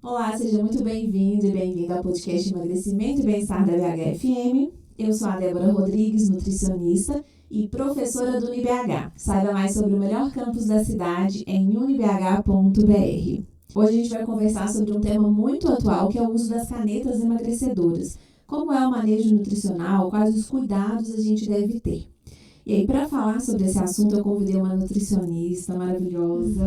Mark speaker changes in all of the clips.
Speaker 1: Olá, seja muito bem-vindo e bem-vinda ao podcast Emagrecimento e Bem-Estar da BHFM. Eu sou a Débora Rodrigues, nutricionista e professora do UniBH. Saiba mais sobre o melhor campus da cidade em unibh.br. Hoje a gente vai conversar sobre um tema muito atual, que é o uso das canetas emagrecedoras. Como é o manejo nutricional, quais os cuidados a gente deve ter. E aí, para falar sobre esse assunto, eu convidei uma nutricionista maravilhosa,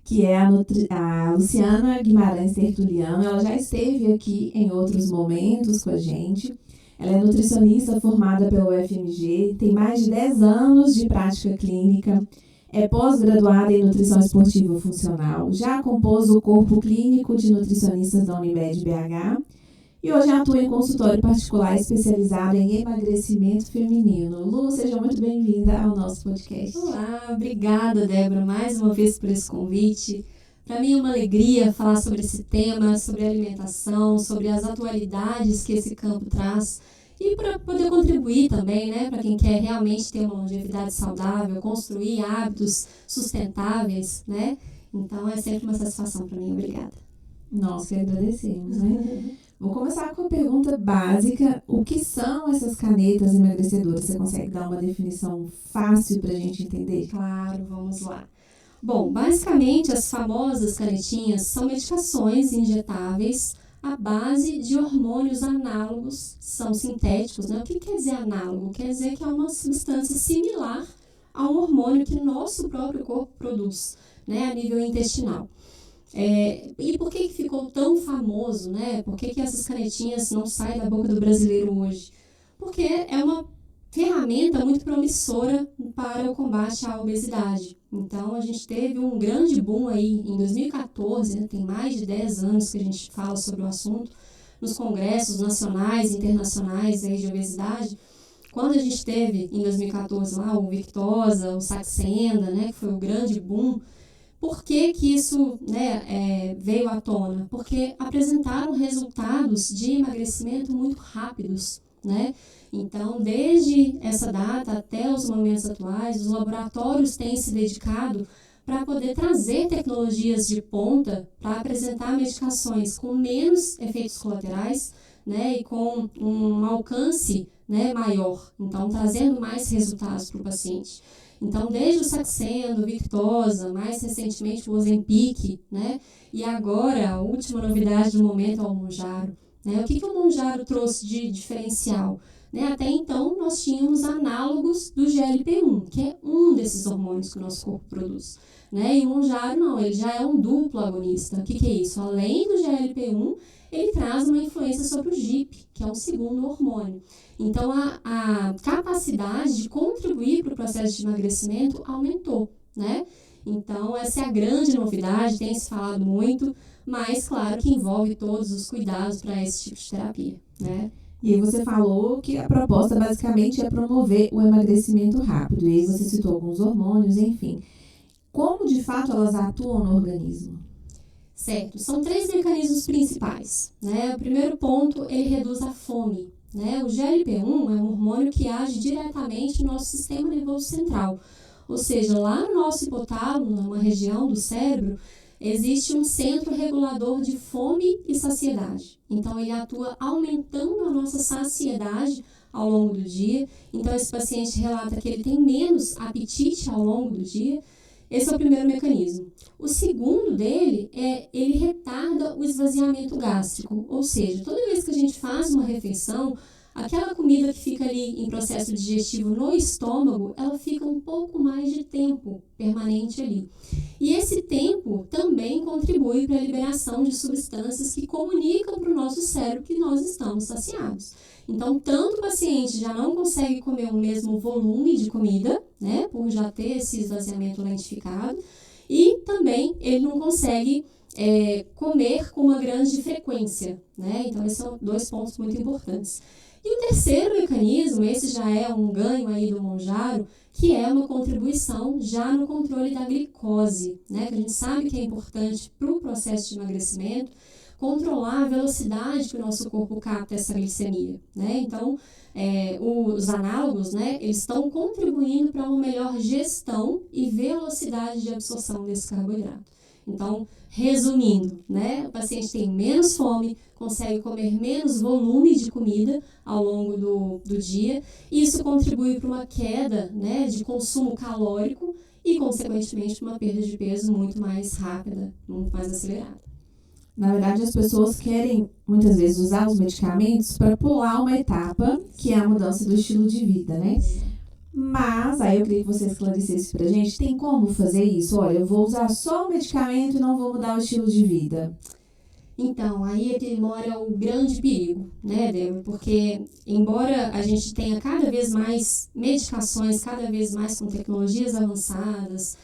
Speaker 1: que é a Luciana Guimarães Tertuliano. Ela já esteve aqui em outros momentos com a gente. Ela é nutricionista formada pela UFMG, tem mais de 10 anos de prática clínica, é pós-graduada em nutrição esportiva funcional, já compôs o corpo clínico de nutricionistas da Unimed BH e hoje atua em consultório particular especializado em emagrecimento feminino. Lu, seja muito bem-vinda ao nosso podcast.
Speaker 2: Olá, obrigada, Débora, mais uma vez por esse convite. Para mim é uma alegria falar sobre esse tema, sobre alimentação, sobre as atualidades que esse campo traz e para poder contribuir também, né, para quem quer realmente ter uma longevidade saudável, construir hábitos sustentáveis, né? Então é sempre uma satisfação para mim. Obrigada.
Speaker 1: Nós que agradecemos, né? Vou começar com a pergunta básica. O que são essas canetas emagrecedoras? Você consegue dar uma definição fácil para a gente entender?
Speaker 2: Claro, vamos lá. Bom, basicamente as famosas canetinhas são medicações injetáveis à base de hormônios análogos, são sintéticos, né? O que quer dizer análogo? Quer dizer que é uma substância similar a um hormônio que nosso próprio corpo produz, né? A nível intestinal. E por que ficou tão famoso, né? Por que essas canetinhas não saem da boca do brasileiro hoje? Porque é uma ferramenta muito promissora para o combate à obesidade. Então, a gente teve um grande boom aí em 2014, né? Tem mais de 10 anos que a gente fala sobre o assunto, nos congressos nacionais e internacionais aí de obesidade. Quando a gente teve, em 2014, lá, o Victoza, o Saxenda, né? Que foi o grande boom. Por que isso, né, veio à tona? Porque apresentaram resultados de emagrecimento muito rápidos, né? Então, desde essa data até os momentos atuais, os laboratórios têm se dedicado para poder trazer tecnologias de ponta para apresentar medicações com menos efeitos colaterais, né, e com um alcance, né, maior. Então, trazendo mais resultados para o paciente. Então, desde o Saxenda, o Victoza, mais recentemente o Ozempic, né? E agora, a última novidade do momento é o Mounjaro. Né? O que o Mounjaro trouxe de diferencial? Né? Até então, nós tínhamos análogos do GLP-1, que é um desses hormônios que o nosso corpo produz. Né? E o Mounjaro não, ele já é um duplo agonista. O que é isso? Além do GLP-1, ele traz uma influência sobre o GIP, que é um segundo hormônio. Então, a capacidade de contribuir para o processo de emagrecimento aumentou, né? Então, essa é a grande novidade, tem se falado muito, mas, claro, que envolve todos os cuidados para esse tipo de terapia, né?
Speaker 1: E aí você falou que a proposta basicamente é promover o emagrecimento rápido. E aí você citou alguns hormônios, enfim. Como, de fato, elas atuam no organismo?
Speaker 2: Certo, são 3 mecanismos principais, né? O primeiro ponto, ele reduz a fome. Né? O GLP-1 é um hormônio que age diretamente no nosso sistema nervoso central. Ou seja, lá no nosso hipotálamo, numa região do cérebro, existe um centro regulador de fome e saciedade. Então, ele atua aumentando a nossa saciedade ao longo do dia. Então, esse paciente relata que ele tem menos apetite ao longo do dia. Esse é o primeiro mecanismo. O segundo dele ele retarda o esvaziamento gástrico, ou seja, toda vez que a gente faz uma refeição, aquela comida que fica ali em processo digestivo no estômago, ela fica um pouco mais de tempo permanente ali. E esse tempo também contribui para a liberação de substâncias que comunicam para o nosso cérebro que nós estamos saciados. Então, tanto o paciente já não consegue comer o mesmo volume de comida, né, por já ter esse esvaziamento lentificado, e também ele não consegue comer com uma grande frequência, né? Então, esses são 2 pontos muito importantes. E o terceiro mecanismo, esse já é um ganho aí do Mounjaro, que é uma contribuição já no controle da glicose, né? Que a gente sabe que é importante para o processo de emagrecimento, controlar a velocidade que o nosso corpo capta essa glicemia, né? Então, os análogos, né, eles estão contribuindo para uma melhor gestão e velocidade de absorção desse carboidrato. Então, resumindo, né, o paciente tem menos fome, consegue comer menos volume de comida ao longo do dia, e isso contribui para uma queda, né, de consumo calórico e, consequentemente, para uma perda de peso muito mais rápida, muito mais acelerada.
Speaker 1: Na verdade, as pessoas querem, muitas vezes, usar os medicamentos para pular uma etapa, que é a mudança do estilo de vida, né? Mas, aí eu queria que você esclarecesse pra gente, tem como fazer isso? Olha, eu vou usar só o medicamento e não vou mudar o estilo de vida.
Speaker 2: Então, aí é que mora o grande perigo, né, Débora? Porque, embora a gente tenha cada vez mais medicações, cada vez mais com tecnologias avançadas,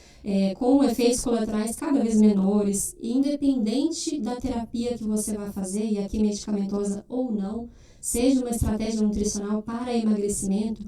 Speaker 2: com efeitos colaterais cada vez menores, independente da terapia que você vai fazer, e aqui medicamentosa ou não, seja uma estratégia nutricional para emagrecimento,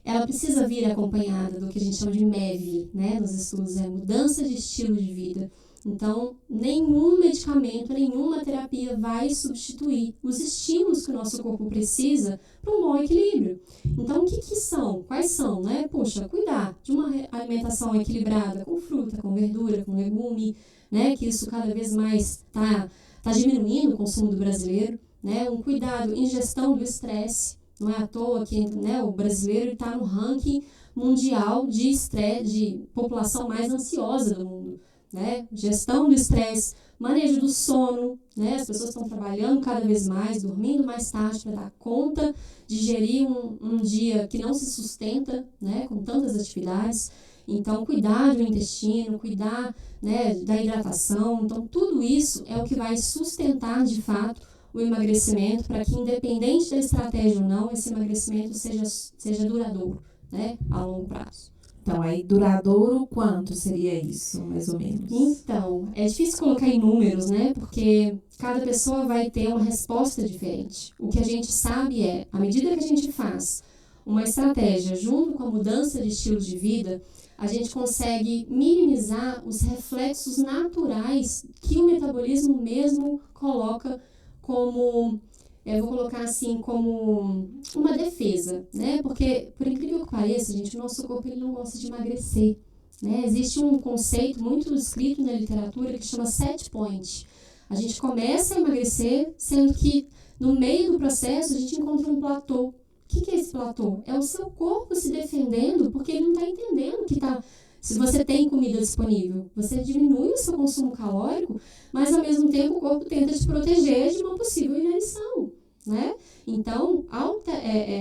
Speaker 2: ela precisa vir acompanhada do que a gente chama de MEV, né, nos estudos, mudança de estilo de vida. Então, nenhum medicamento, nenhuma terapia vai substituir os estímulos que o nosso corpo precisa para um bom equilíbrio. Então, o que são? Quais são? Né? Puxa, cuidar de uma alimentação equilibrada, com fruta, com verdura, com legume, né? Que isso cada vez mais está diminuindo o consumo do brasileiro. Né? Um cuidado em gestão do estresse. Não é à toa que, né, o brasileiro está no ranking mundial de estresse, de população mais ansiosa do mundo. Né? Gestão do estresse, manejo do sono, né? As pessoas estão trabalhando cada vez mais, dormindo mais tarde para dar conta de gerir um dia que não se sustenta, né? Com tantas atividades. Então, cuidar do intestino, cuidar, né, da hidratação. Então, tudo isso é o que vai sustentar, de fato, o emagrecimento para que, independente da estratégia ou não, esse emagrecimento seja duradouro, né, a longo prazo.
Speaker 1: Então, aí, duradouro, quanto seria isso, mais ou menos?
Speaker 2: Então, é difícil colocar em números, né? Porque cada pessoa vai ter uma resposta diferente. O que a gente sabe é, à medida que a gente faz uma estratégia junto com a mudança de estilo de vida, a gente consegue minimizar os reflexos naturais que o metabolismo mesmo coloca como... Eu vou colocar assim como uma defesa, né? Porque, por incrível que pareça, gente, o nosso corpo ele não gosta de emagrecer, né? Existe um conceito muito escrito na literatura que chama set point. A gente começa a emagrecer, sendo que no meio do processo a gente encontra um platô. O que é esse platô? É o seu corpo se defendendo porque ele não está entendendo que está... Se você tem comida disponível, você diminui o seu consumo calórico, mas ao mesmo tempo o corpo tenta te proteger de uma possível inanição, né? Então,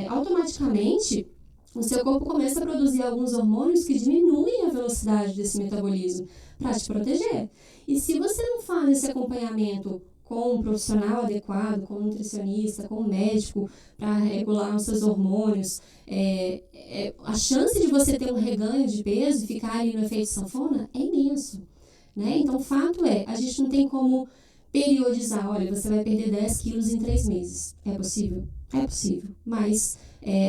Speaker 2: automaticamente, o seu corpo começa a produzir alguns hormônios que diminuem a velocidade desse metabolismo para te proteger. E se você não faz esse acompanhamento com um profissional adequado, com um nutricionista, com um médico, para regular os seus hormônios, a chance de você ter um reganho de peso e ficar ali no efeito sanfona é imenso, né? Então, o fato é, a gente não tem como periodizar, olha, você vai perder 10 quilos em 3 meses. É possível? É possível, mas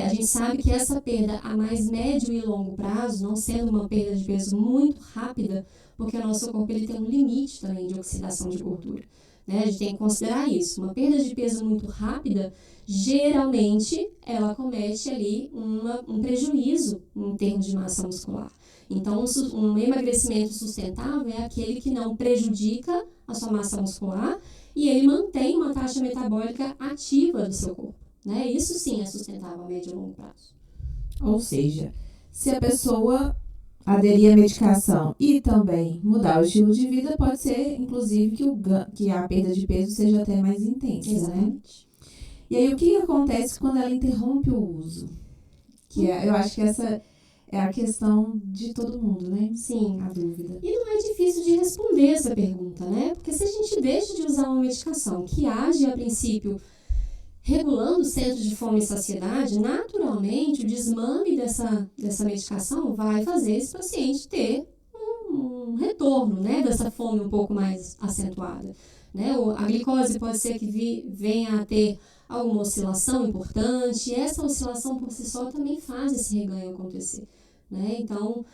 Speaker 2: a gente sabe que essa perda a mais médio e longo prazo, não sendo uma perda de peso muito rápida, porque o nosso corpo ele tem um limite também de oxidação de gordura. Né? A gente tem que considerar isso. Uma perda de peso muito rápida, geralmente, ela comete ali um prejuízo em termos de massa muscular. Então, um emagrecimento sustentável é aquele que não prejudica a sua massa muscular e ele mantém uma taxa metabólica ativa do seu corpo. Né? Isso sim é sustentável a médio e longo prazo.
Speaker 1: Ou seja, se a pessoa aderir à medicação e também mudar o estilo de vida, pode ser, inclusive, que a perda de peso seja até mais intensa,
Speaker 2: exatamente,
Speaker 1: né? E aí, o que acontece quando ela interrompe o uso? Eu acho que essa é a questão de todo mundo, né?
Speaker 2: Sim.
Speaker 1: A dúvida.
Speaker 2: E não é difícil de responder essa pergunta, né? Porque se a gente deixa de usar uma medicação que age, a princípio, regulando o centro de fome e saciedade, naturalmente o desmame dessa medicação vai fazer esse paciente ter um retorno, né, dessa fome um pouco mais acentuada. Né? A glicose pode ser que venha a ter alguma oscilação importante, e essa oscilação por si só também faz esse reganho acontecer. Né? Então,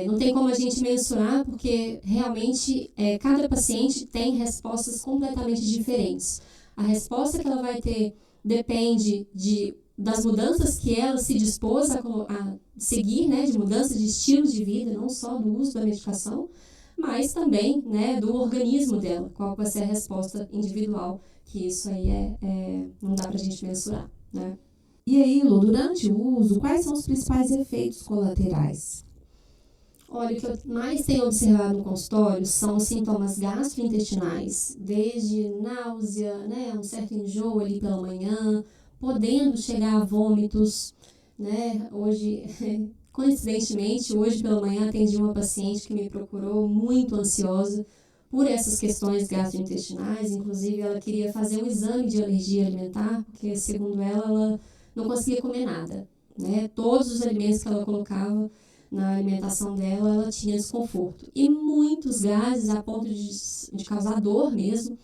Speaker 2: não tem como a gente mensurar, porque realmente cada paciente tem respostas completamente diferentes. A resposta que ela vai ter depende das mudanças que ela se dispôs a seguir, né, de mudança de estilo de vida, não só do uso da medicação, mas também, né, do organismo dela, qual vai ser a resposta individual, que isso aí não dá pra gente mensurar, né?
Speaker 1: E aí, Lu, durante o uso, quais são os principais efeitos colaterais?
Speaker 2: Olha, o que eu mais tenho observado no consultório são os sintomas gastrointestinais, desde náusea, né, um certo enjoo ali pela manhã, podendo chegar a vômitos, né? Hoje, coincidentemente, hoje pela manhã atendi uma paciente que me procurou muito ansiosa por essas questões gastrointestinais, inclusive ela queria fazer um exame de alergia alimentar, porque segundo ela não conseguia comer nada, né? Todos os alimentos que ela colocava na alimentação dela, ela tinha desconforto. E muitos gases a ponto de causar dor mesmo.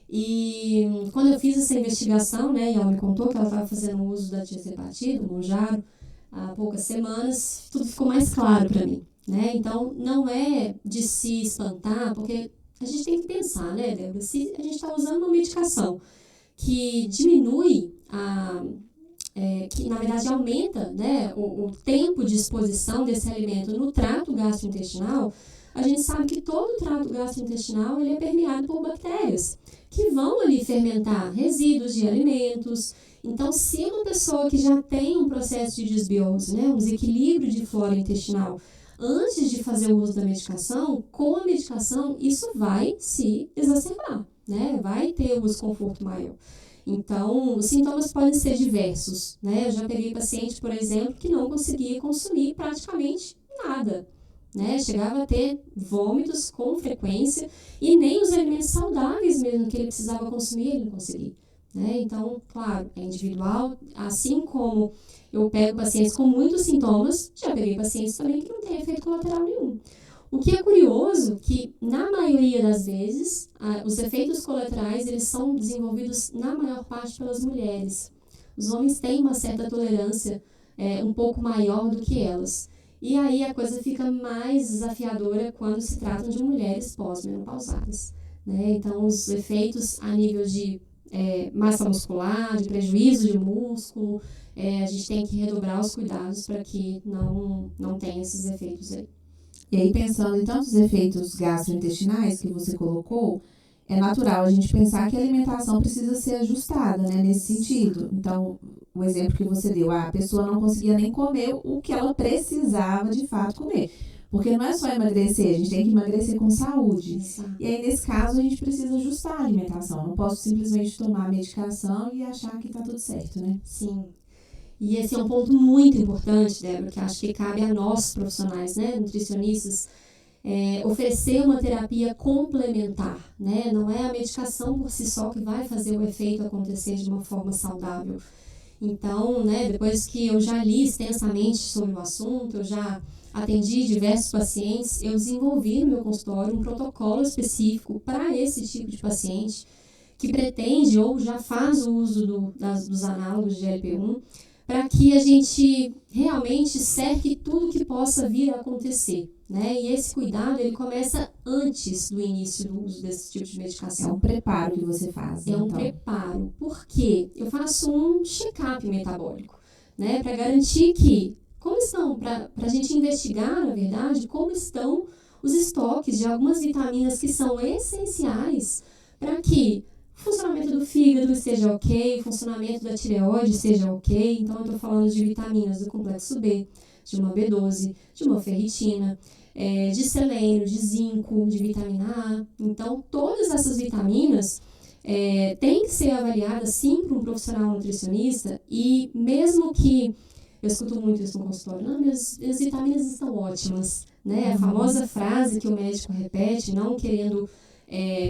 Speaker 2: E quando eu fiz essa investigação, né, e ela me contou que ela estava fazendo uso da tiazepatida, Mounjaro, há poucas semanas, tudo ficou mais claro para mim, né? Então, não é de se espantar, porque a gente tem que pensar, né, Débora? Se a gente está usando uma medicação que diminui que na verdade aumenta, né, o tempo de exposição desse alimento no trato gastrointestinal, a gente sabe que todo o trato gastrointestinal ele é permeado por bactérias que vão ali fermentar resíduos de alimentos. Então, se uma pessoa que já tem um processo de desbiose, né, um desequilíbrio de flora intestinal, antes de fazer o uso da medicação, com a medicação isso vai se exacerbar, né, vai ter um desconforto maior. Então, os sintomas podem ser diversos, né? Eu já peguei paciente, por exemplo, que não conseguia consumir praticamente nada, né? Chegava a ter vômitos com frequência e nem os alimentos saudáveis mesmo que ele precisava consumir, ele não conseguia, né? Então, claro, é individual, assim como eu pego pacientes com muitos sintomas, já peguei pacientes também que não têm efeito colateral nenhum. O que é curioso que, na maioria das vezes, os efeitos colaterais eles são desenvolvidos, na maior parte, pelas mulheres. Os homens têm uma certa tolerância um pouco maior do que elas. E aí a coisa fica mais desafiadora quando se tratam de mulheres pós-menopausadas, né? Então, os efeitos a nível de massa muscular, de prejuízo de músculo, a gente tem que redobrar os cuidados para que não tenha esses efeitos aí.
Speaker 1: E aí, pensando em tantos efeitos gastrointestinais que você colocou, é natural a gente pensar que a alimentação precisa ser ajustada, né, nesse sentido. Então, o exemplo que você deu, a pessoa não conseguia nem comer o que ela precisava de fato comer. Porque não é só emagrecer, a gente tem que emagrecer com saúde.
Speaker 2: Exato.
Speaker 1: E aí, nesse caso, a gente precisa ajustar a alimentação. Não posso simplesmente tomar a medicação e achar que está tudo certo, né?
Speaker 2: Sim. E esse é um ponto muito importante, Débora, que acho que cabe a nós profissionais, né, nutricionistas, oferecer uma terapia complementar, né? Não é a medicação por si só que vai fazer o efeito acontecer de uma forma saudável. Então, né, depois que eu já li extensamente sobre o assunto, eu já atendi diversos pacientes, eu desenvolvi no meu consultório um protocolo específico para esse tipo de paciente que pretende ou já faz o uso dos análogos de GLP-1, para que a gente realmente cerque tudo que possa vir a acontecer, né? E esse cuidado, ele começa antes do início do uso desse tipo de medicação.
Speaker 1: É um preparo que você faz,
Speaker 2: um preparo. Por quê? Eu faço um check-up metabólico, né? Para garantir que, como estão, para a gente investigar, na verdade, como estão os estoques de algumas vitaminas que são essenciais para que o funcionamento do fígado esteja ok, o funcionamento da tireoide esteja ok. Então, eu estou falando de vitaminas do complexo B, de uma B12, de uma ferritina, de selênio, de zinco, de vitamina A. Então, todas essas vitaminas têm que ser avaliadas, sim, por um profissional nutricionista. E mesmo que, eu escuto muito isso no consultório, não, as vitaminas estão ótimas, né? A famosa frase que o médico repete, não querendo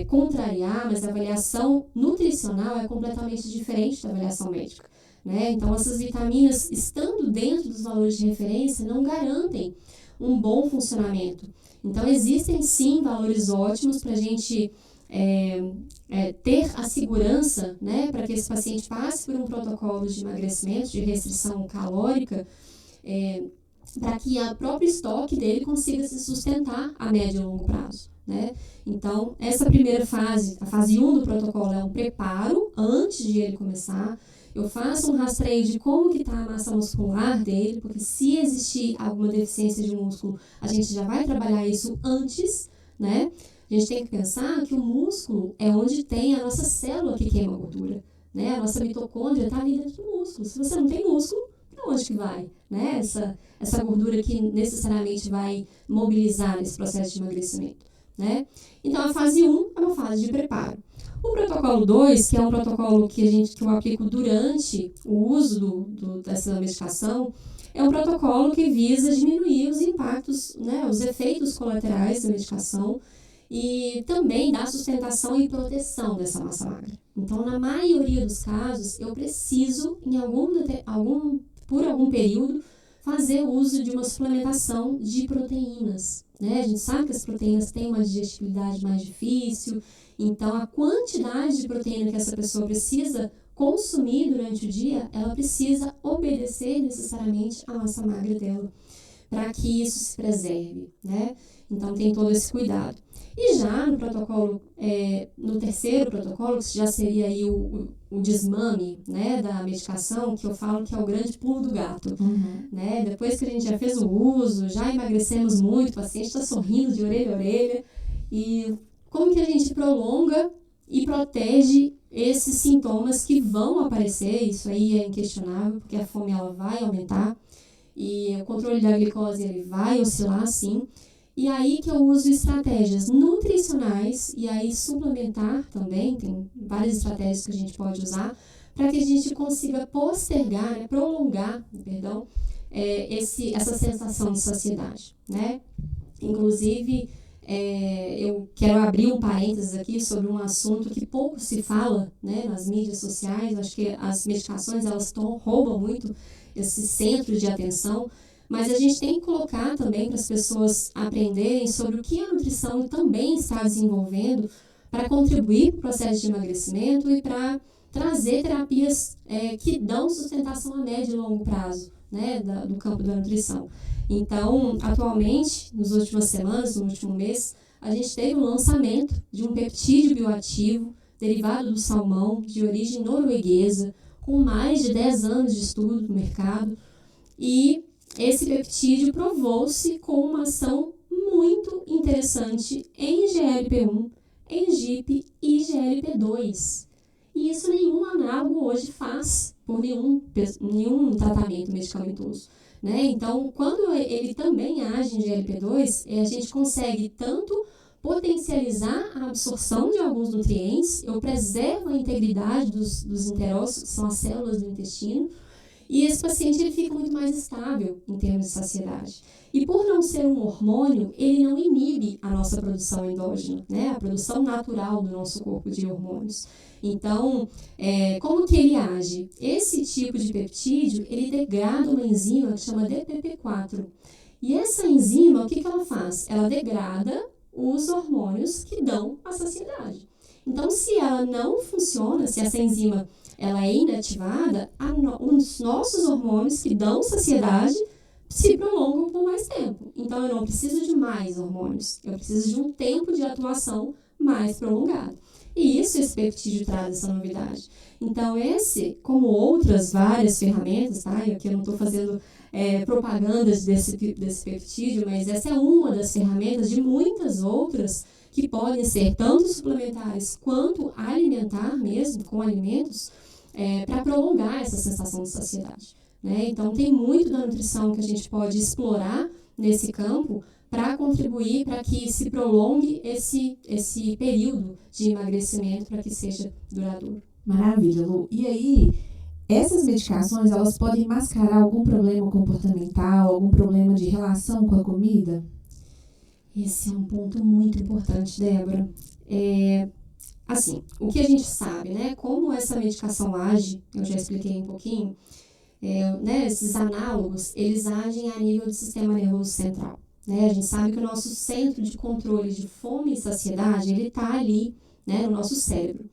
Speaker 2: contrariar, mas a avaliação nutricional é completamente diferente da avaliação médica, né? Então, essas vitaminas, estando dentro dos valores de referência, não garantem um bom funcionamento. Então, existem sim valores ótimos para a gente ter a segurança, né, para que esse paciente passe por um protocolo de emagrecimento, de restrição calórica, para que o próprio estoque dele consiga se sustentar a médio e longo prazo, né? Então, essa primeira fase, a fase 1 do protocolo, é um preparo antes de ele começar. Eu faço um rastreio de como que está a massa muscular dele, porque se existir alguma deficiência de músculo, a gente já vai trabalhar isso antes, né? A gente tem que pensar que o músculo é onde tem a nossa célula que queima gordura, né? A nossa mitocôndria está ali dentro do músculo. Se você não tem músculo, para onde que vai, né? Essa gordura que necessariamente vai mobilizar nesse processo de emagrecimento, né? Então, a fase 1 é uma fase de preparo. O protocolo 2, que é um protocolo que eu aplico durante o uso dessa medicação, é um protocolo que visa diminuir os impactos, né, os efeitos colaterais da medicação e também dar sustentação e proteção dessa massa magra. Então, na maioria dos casos, eu preciso, por algum período, fazer uso de uma suplementação de proteínas, né? A gente sabe que as proteínas têm uma digestibilidade mais difícil, então a quantidade de proteína que essa pessoa precisa consumir durante o dia, ela precisa obedecer necessariamente à massa magra dela, para que isso se preserve, né? Então tem todo esse cuidado. E já no protocolo, no terceiro protocolo, que já seria aí o desmame, né, da medicação, que eu falo que é o grande pulo do gato, né? Depois que a gente já fez o uso, já emagrecemos muito, o paciente está sorrindo de orelha a orelha, e como que a gente prolonga e protege esses sintomas que vão aparecer? Isso aí é inquestionável, porque a fome ela vai aumentar e o controle da glicose ele vai oscilar, sim. E aí que eu uso estratégias nutricionais e aí suplementar também, tem várias estratégias que a gente pode usar para que a gente consiga postergar, né, prolongar, essa sensação de saciedade, né? Inclusive, eu quero abrir um parênteses aqui sobre um assunto que pouco se fala, né, nas mídias sociais. Acho que as medicações elas roubam muito esse centro de atenção, mas a gente tem que colocar também para as pessoas aprenderem sobre o que a nutrição também está desenvolvendo para contribuir para o processo de emagrecimento e para trazer terapias que dão sustentação a médio e longo prazo, né, do campo da nutrição. Então, atualmente, nas últimas semanas, no último mês, a gente teve o lançamento de um peptídeo bioativo derivado do salmão, de origem norueguesa, com mais de 10 anos de estudo no mercado, e esse peptídeo provou-se com uma ação muito interessante em GLP-1, em GIP e GLP-2. E isso nenhum análogo hoje faz por nenhum tratamento medicamentoso, né? Então, quando ele também age em GLP-2, a gente consegue tanto potencializar a absorção de alguns nutrientes, eu preservo a integridade dos enterócitos, que são as células do intestino, e esse paciente ele fica muito mais estável em termos de saciedade. E por não ser um hormônio, ele não inibe a nossa produção endógena, né? A produção natural do nosso corpo de hormônios. Então, como que ele age? Esse tipo de peptídeo, ele degrada uma enzima que chama DPP4. E essa enzima, o que ela faz? Ela degrada os hormônios que dão a saciedade. Então, se ela não funciona, se essa enzima ela é inativada, os nossos hormônios que dão saciedade se prolongam por mais tempo. Então, eu não preciso de mais hormônios, eu preciso de um tempo de atuação mais prolongado. E esse peptídeo traz essa novidade. Então, como outras várias ferramentas, tá? E aqui eu não estou fazendo propagandas desse peptídeo, mas essa é uma das ferramentas de muitas outras que podem ser tanto suplementares quanto alimentar mesmo, com alimentos, para prolongar essa sensação de saciedade, né? Então, tem muito da nutrição que a gente pode explorar nesse campo para contribuir para que se prolongue esse período de emagrecimento para que seja duradouro.
Speaker 1: Maravilha, Lu. E aí, essas medicações, elas podem mascarar algum problema comportamental, algum problema de relação com a comida?
Speaker 2: Esse é um ponto muito importante, Débora. Assim, o que a gente sabe, né? Como essa medicação age, eu já expliquei um pouquinho, né, esses análogos, eles agem a nível do sistema nervoso central, né? A gente sabe que o nosso centro de controle de fome e saciedade, ele está ali, né, no nosso cérebro.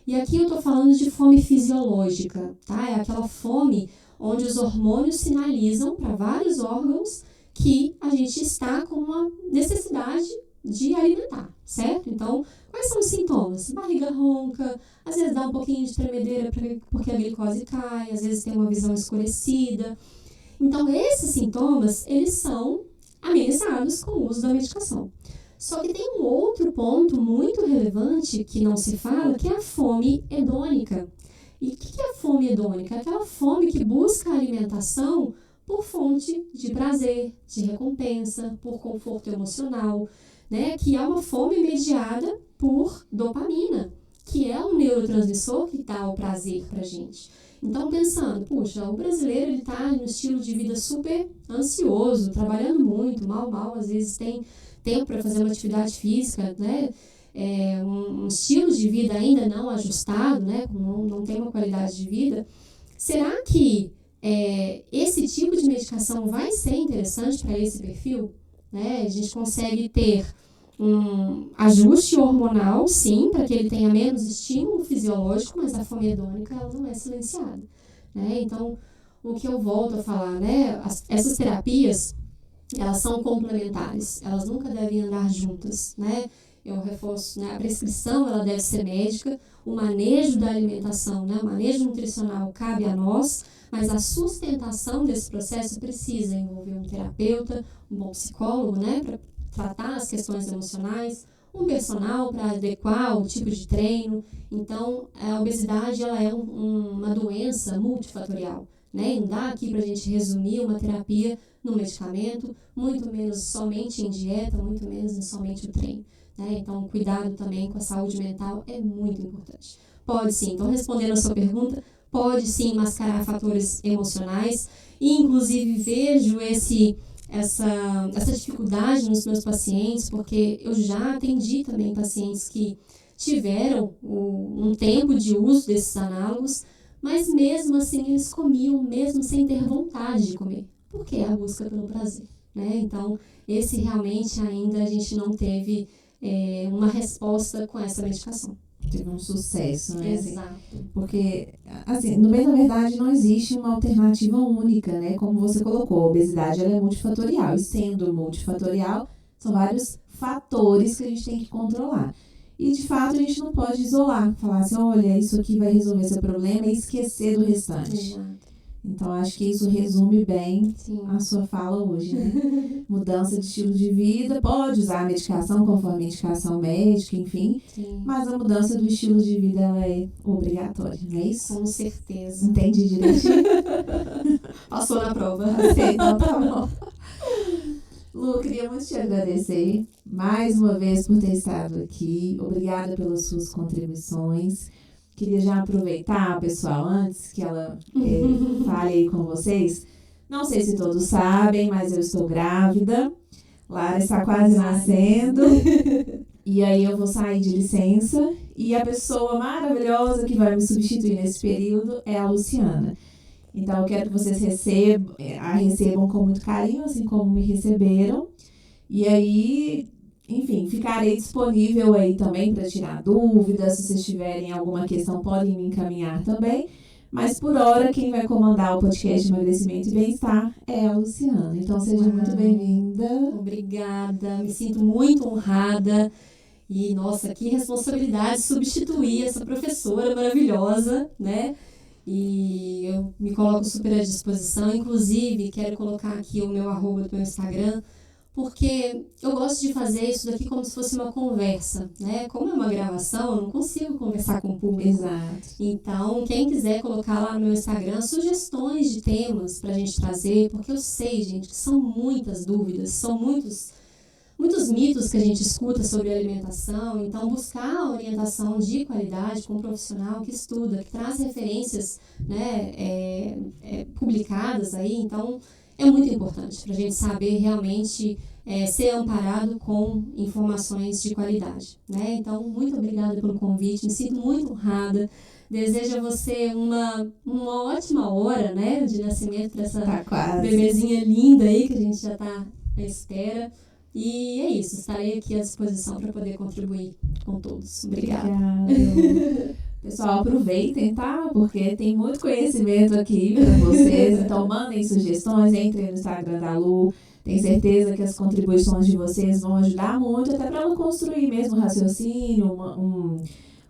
Speaker 2: E aqui eu estou falando de fome fisiológica, tá? É aquela fome onde os hormônios sinalizam para vários órgãos que a gente está com uma necessidade de alimentar, certo? Então, quais são os sintomas? Barriga ronca, às vezes dá um pouquinho de tremedeira porque a glicose cai, às vezes tem uma visão escurecida. Então, esses sintomas, eles são amenizados com o uso da medicação. Só que tem um outro ponto muito relevante que não se fala, que é a fome hedônica. E o que é a fome hedônica? Aquela fome que busca a alimentação por fonte de prazer, de recompensa, por conforto emocional, né? Que é uma fome mediada por dopamina, que é um neurotransmissor que dá o prazer pra gente. Então, pensando, puxa, o brasileiro ele tá num estilo de vida super ansioso, trabalhando muito, mal, às vezes tem tempo para fazer uma atividade física, né? Um estilo de vida ainda não ajustado, né? Não tem uma qualidade de vida. Será que esse tipo de medicação vai ser interessante para esse perfil? Né? A gente consegue ter um ajuste hormonal, sim, para que ele tenha menos estímulo fisiológico, mas a fome hedônica ela não é silenciada. Né? Então, o que eu volto a falar, né? Essas terapias, elas são complementares, elas nunca devem andar juntas, né? Eu reforço, né? A prescrição ela deve ser médica, o manejo da alimentação, né? O manejo nutricional cabe a nós, mas a sustentação desse processo precisa envolver um terapeuta, um bom psicólogo, né? Para tratar as questões emocionais, um personal para adequar o tipo de treino. Então, a obesidade ela é uma doença multifatorial, né? Não dá aqui para a gente resumir uma terapia no medicamento, muito menos somente em dieta, muito menos em somente o treino. Né? Então, cuidado também com a saúde mental é muito importante. Pode sim, então respondendo a sua pergunta, pode sim mascarar fatores emocionais e inclusive vejo essa dificuldade nos meus pacientes, porque eu já atendi também pacientes que tiveram um tempo de uso desses análogos, mas mesmo assim eles comiam mesmo sem ter vontade de comer, porque é a busca pelo prazer. Né? Então, esse realmente ainda a gente não teve uma resposta com essa medicação.
Speaker 1: Teve um sucesso, né?
Speaker 2: Exato.
Speaker 1: Porque, assim, no bem da verdade, não existe uma alternativa única, né? Como você colocou, a obesidade ela é multifatorial. E sendo multifatorial, são vários fatores que a gente tem que controlar. E, de fato, a gente não pode isolar. Falar assim, olha, isso aqui vai resolver seu problema e esquecer do restante.
Speaker 2: Exato.
Speaker 1: Então, acho que isso resume bem
Speaker 2: Sim.
Speaker 1: a sua fala hoje, né? Mudança de estilo de vida, pode usar a medicação conforme a indicação médica, enfim.
Speaker 2: Sim.
Speaker 1: Mas a mudança do estilo de vida, ela é obrigatória, não é isso?
Speaker 2: Com certeza.
Speaker 1: Entendi direitinho?
Speaker 2: Passou na prova.
Speaker 1: Sei, então tá bom. Lu, queria muito te agradecer mais uma vez por ter estado aqui. Obrigada pelas suas contribuições. Queria já aproveitar, pessoal, antes que ela fale aí com vocês. Não sei se todos sabem, mas eu estou grávida. Lara está quase nascendo. E aí eu vou sair de licença. E a pessoa maravilhosa que vai me substituir nesse período é a Luciana. Então eu quero que vocês recebam com muito carinho, assim como me receberam. E aí, enfim, ficarei disponível aí também para tirar dúvidas. Se vocês tiverem alguma questão, podem me encaminhar também. Mas, por hora, quem vai comandar o podcast de Emagrecimento e Bem-Estar é a Luciana. Então, seja muito bem-vinda.
Speaker 2: Obrigada, me sinto muito honrada. E, nossa, que responsabilidade substituir essa professora maravilhosa, né? E eu me coloco super à disposição. Inclusive, quero colocar aqui o meu @ do meu Instagram, porque eu gosto de fazer isso daqui como se fosse uma conversa, né? Como é uma gravação, eu não consigo conversar com o público.
Speaker 1: Exato.
Speaker 2: Então, quem quiser colocar lá no meu Instagram sugestões de temas pra gente trazer, porque eu sei, gente, que são muitas dúvidas, são muitos mitos que a gente escuta sobre alimentação. Então, buscar a orientação de qualidade com um profissional que estuda, que traz referências, né, publicadas aí. Então, é muito importante para a gente saber realmente ser amparado com informações de qualidade. Né? Então, muito obrigada pelo convite, me sinto muito honrada. Desejo a você uma ótima hora, né, de nascimento dessa bebezinha linda aí, que a gente já está à espera. E é isso, estarei aqui à disposição para poder contribuir com todos. Obrigada.
Speaker 1: Pessoal, aproveitem, tá? Porque tem muito conhecimento aqui para vocês. Então, mandem sugestões, entrem no Instagram da Lu. Tenho certeza que as contribuições de vocês vão ajudar muito, até para ela construir mesmo um raciocínio,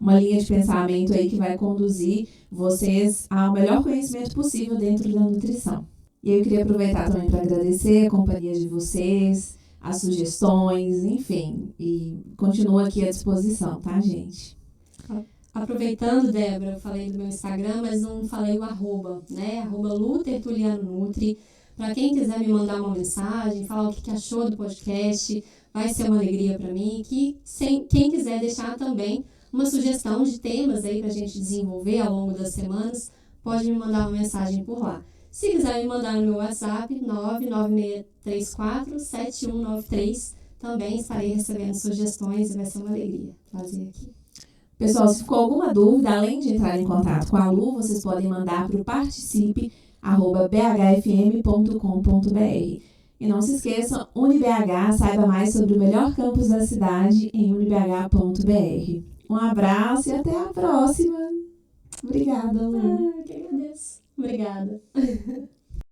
Speaker 1: uma linha de pensamento aí que vai conduzir vocês ao melhor conhecimento possível dentro da nutrição. E eu queria aproveitar também para agradecer a companhia de vocês, as sugestões, enfim. E continua aqui à disposição, tá, gente?
Speaker 2: Aproveitando, Débora, eu falei do meu Instagram, mas não falei o @, né? @LuTertulianoNutri. Para quem quiser me mandar uma mensagem, falar o que achou do podcast, vai ser uma alegria para mim. Quem quiser deixar também uma sugestão de temas aí para a gente desenvolver ao longo das semanas, pode me mandar uma mensagem por lá. Se quiser me mandar no meu WhatsApp, 996347193, também estarei recebendo sugestões e vai ser uma alegria fazer aqui.
Speaker 1: Pessoal, se ficou alguma dúvida, além de entrar em contato com a Lu, vocês podem mandar para o participe@bhfm.com.br. E não se esqueçam, UniBH, saiba mais sobre o melhor campus da cidade em unibh.br. Um abraço e até a próxima. Obrigada, Lu.
Speaker 2: Que agradeço. Obrigada.